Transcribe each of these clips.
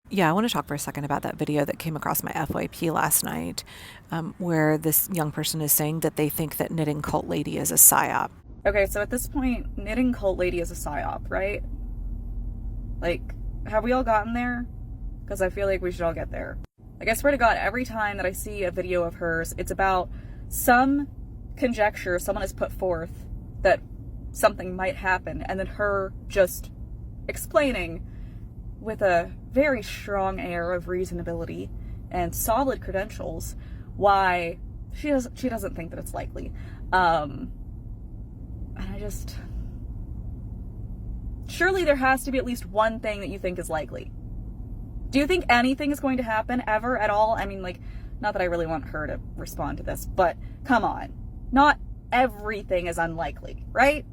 Yeah, I want to talk for a second about that video that came across my FYP last night, where this young person is saying that they think that knitting cult lady is a psyop. Okay, so at this point, knitting cult lady is a psyop, right? Like, have we all gotten there? Because I feel like we should all get there. Like, I swear to God, every time that I see a video of hers, it's about some conjecture someone has put forth that something might happen, and then her just explaining with a very strong air of reasonability and solid credentials why she doesn't think that it's likely. And I just, surely there has to be at least one thing that you think is likely. Do you think anything is going to happen ever at all? I mean, like, not that I really want her to respond to this, but come on. Not everything is unlikely, right?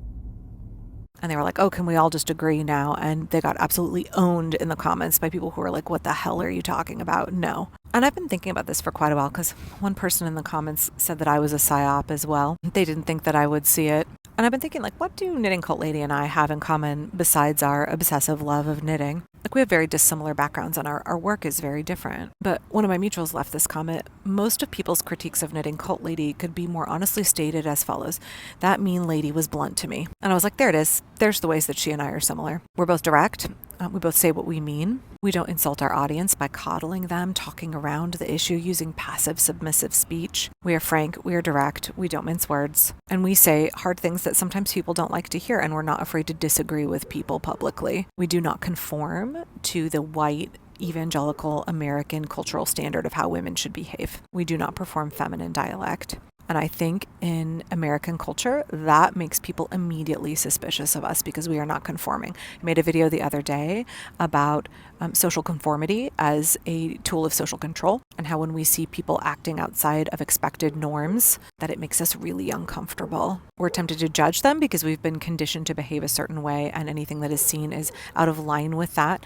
And they were like, oh, can we all just agree now? And they got absolutely owned in the comments by people who were like, what the hell are you talking about? No. And I've been thinking about this for quite a while because one person in the comments said that I was a psyop as well. They didn't think that I would see it. And I've been thinking, like, what do Knitting Cult Lady and I have in common besides our obsessive love of knitting? Like, we have very dissimilar backgrounds and our work is very different. But one of my mutuals left this comment: most of people's critiques of Knitting Cult Lady could be more honestly stated as follows: that mean lady was blunt to me. And I was like, there it is. There's the ways that she and I are similar. We're both direct. We both say what we mean. We don't insult our audience by coddling them, talking around the issue using passive, submissive speech. We are frank, we are direct, we don't mince words. And we say hard things that sometimes people don't like to hear, and we're not afraid to disagree with people publicly. We do not conform to the white, evangelical American cultural standard of how women should behave. We do not perform feminine dialect. And I think in American culture, that makes people immediately suspicious of us because we are not conforming. I made a video the other day about social conformity as a tool of social control, and how when we see people acting outside of expected norms, that it makes us really uncomfortable. We're tempted to judge them because we've been conditioned to behave a certain way, and anything that is seen as out of line with that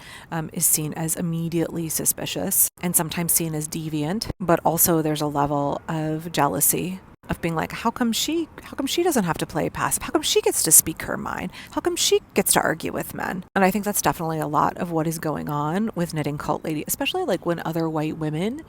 is seen as immediately suspicious and sometimes seen as deviant. But also there's a level of jealousy of being like, how come she doesn't have to play passive? How come she gets to speak her mind? How come she gets to argue with men? And I think that's definitely a lot of what is going on with Knitting Cult Lady, especially like when other white women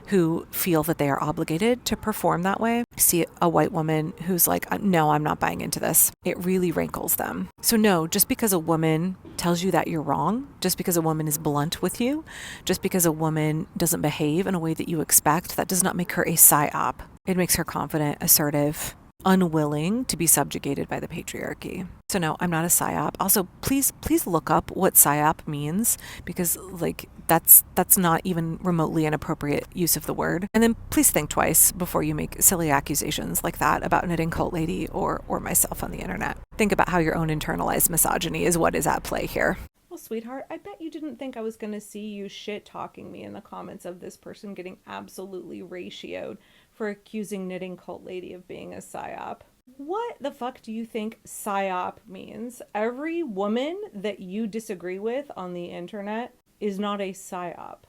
who feel that they are obligated to perform that way see a white woman who's like, no, I'm not buying into this. It really rankles them. So no, just because a woman tells you that you're wrong, just because a woman is blunt with you, just because a woman doesn't behave in a way that you expect, that does not make her a psyop. It makes her confident, assertive, unwilling to be subjugated by the patriarchy. So no, I'm not a psyop. Also, please look up what psyop means, because like that's not even remotely an appropriate use of the word. And then please think twice before you make silly accusations like that about Knitting Cult Lady or myself on the internet. Think about how your own internalized misogyny is what is at play here. Well, sweetheart, I bet you didn't think I was going to see you shit-talking me in the comments of this person getting absolutely ratioed for accusing Knitting Cult Lady of being a psyop. What the fuck do you think psyop means? Every woman that you disagree with on the internet is not a psyop.